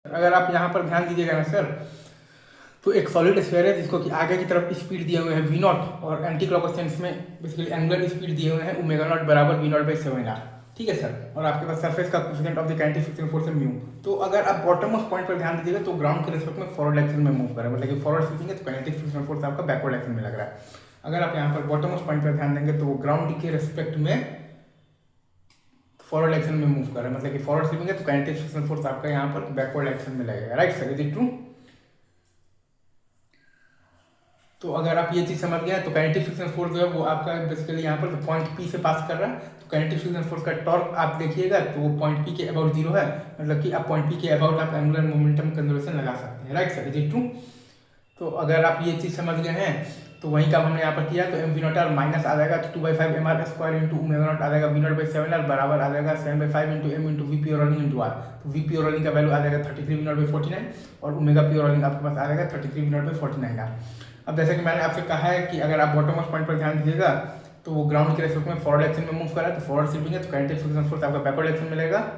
अगर आप यहाँ पर ध्यान दीजिएगा ना सर, तो एक सॉलिड स्फीयर है जिसको कि आगे की तरफ स्पीड दिए हुए हैं v नॉट और एंटी क्लॉकवाइज सेंस में बेसिकली एंगुलर स्पीड दिए हुए हैं ओमेगा नॉट बराबर v नॉट बाई 7r। ठीक है सर, और आपके पास सरफेस का coefficient of the kinetic friction force है म्यू। तो अगर आप बॉटम ऑफ पॉइंट पर ध्यान दीजिएगा तो ग्राउंड के रिस्पेक्ट में फॉरवर्ड एक्शन में मूव कर रहा है, मतलब कि फॉरवर्ड स्वीपिंग है तो काइनेटिक फ्रिक्शन फोर्स आपका बैकवर्ड एक्शन में लग रहा है। अगर आप यहाँ पर बॉटम ऑफ पॉइंट पर ध्यान देंगे तो ग्राउंड के रिस्पेक्ट में फॉरवर्ड एक्शन में मूव कर रहा है, मतलब कि फॉरवर्ड स्वीपिंग है तो काइनेटिक फ्रिक्शन फोर्स आपका यहाँ पर बैकवर्ड एक्शन में लगेगा। Right sir, is it true? तो अगर आप ये चीज़ समझ गए तो काइनेटिक फ्रिक्शन फोर्स जो है वो आपका बेसिकली यहाँ पर पॉइंट पी से पास कर रहा है, तो काइनेटिक फ्रिक्शन फोर्स का टॉर्क आप देखिएगा तो वो पॉइंट पी के अबाउट 0 है, मतलब कि आप पॉइंट पी के अबाउट आप एंगुलर मोमेंटम कंजर्वेशन लगा सकते हैं। Right sir, is it true? तो अगर आप ये चीज़ समझ गए हैं तो वहीं का हमने यहाँ पर किया, तो M V not R minus आ जाएगा 2/5 M R square into omega not आ जाएगा वी नॉट बाई 7r बराबर आ जाएगा 7/5 into M into V P rolling into R. तो वी पी रोलिंग का वैल्यू आ जाएगा 33 वी नॉट बाई 49 और ओमेगा पी रोलिंग आपके पास आ जाएगा 33 वी नॉट बाई 49r। अब जैसे कि मैंने आपसे कहा है कि अगर आप बॉटम ऑफ पॉइंट पर ध्यान दीजिएगा तो वो ग्राउंड के रेस्पेक्ट में फॉरवर्ड एक्शन में मूव कर रहा है, तो फॉरवर्ड स्वीपिंग है तो काइनेटिक फ्रिक्शन फोर्स आपका बैकवर्ड एक्शन मिलेगा।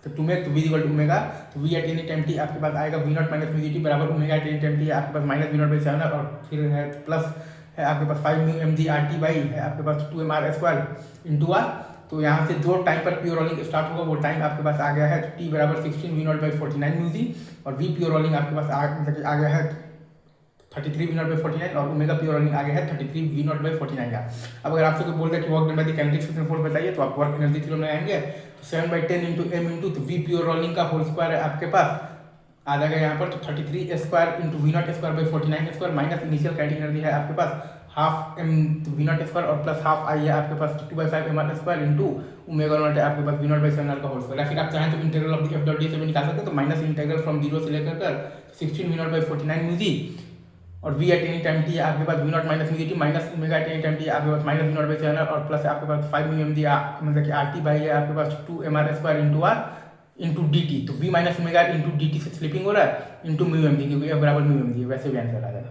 तो टू मेक तो वी इक्वल टू ओमेगा, तो V at any time T आपके पास आएगा V not minus mu T बराबर omega at any time T आपके पास minus V not by 7r और फिर है प्लस है आपके पास 5 mu M G R T by है आपके पास 2 M R square into R. तो यहाँ से जो टाइम पर प्योर रोलिंग स्टार्ट होगा वो टाइम आपके पास आ गया है टी बराबर 16 V not by 49 mu G और वी प्योर रोलिंग आपके पास मतलब आ गया है 33 वी नॉट बाई 49 और ओमेगा प्योर रोलिंग आ गया है 33 वी नॉट बाई 49 का। अब अगर आपसे कोई बोलता है कि work done by the kinetic friction force बताइए, तो आप वर्क एनर्जी थ्योरम में आएंगे तो 7/10 इंटू एम इंटू तो वी प्योर रोलिंग का होल स्क्वायर है आपके पास आ जाएगा यहाँ पर, तो 33 square into V not square by 49 square minus initial kinetic energy है आपके पास half M V not square और प्लस हाफ आई है आपके पास 2/5 M R square into omega not है आपके पास वी नॉट बाई 7r का होल स्क्वायर। या फिर आप चाहें तो integral of the F dot D से भी निकाल सकते हैं, तो माइनस इंटीग्रल फ्रॉम 0 से लेकर कर 16 V not by 49 mu G और V at any time T आपके पास V not minus mu T minus omega at any time T आपके पास minus V not by 7r और प्लस आपके पास 5 म्यू एम जी मतलब कि आर टी बाई है आपके पास 2 M R square into R into D T. तो V minus omega into D T से स्लिपिंग हो रहा है इंटू म्यू एम जी, क्योंकि एफ बराबर म्यू एम जी, वैसे भी आंसर आ जाएगा।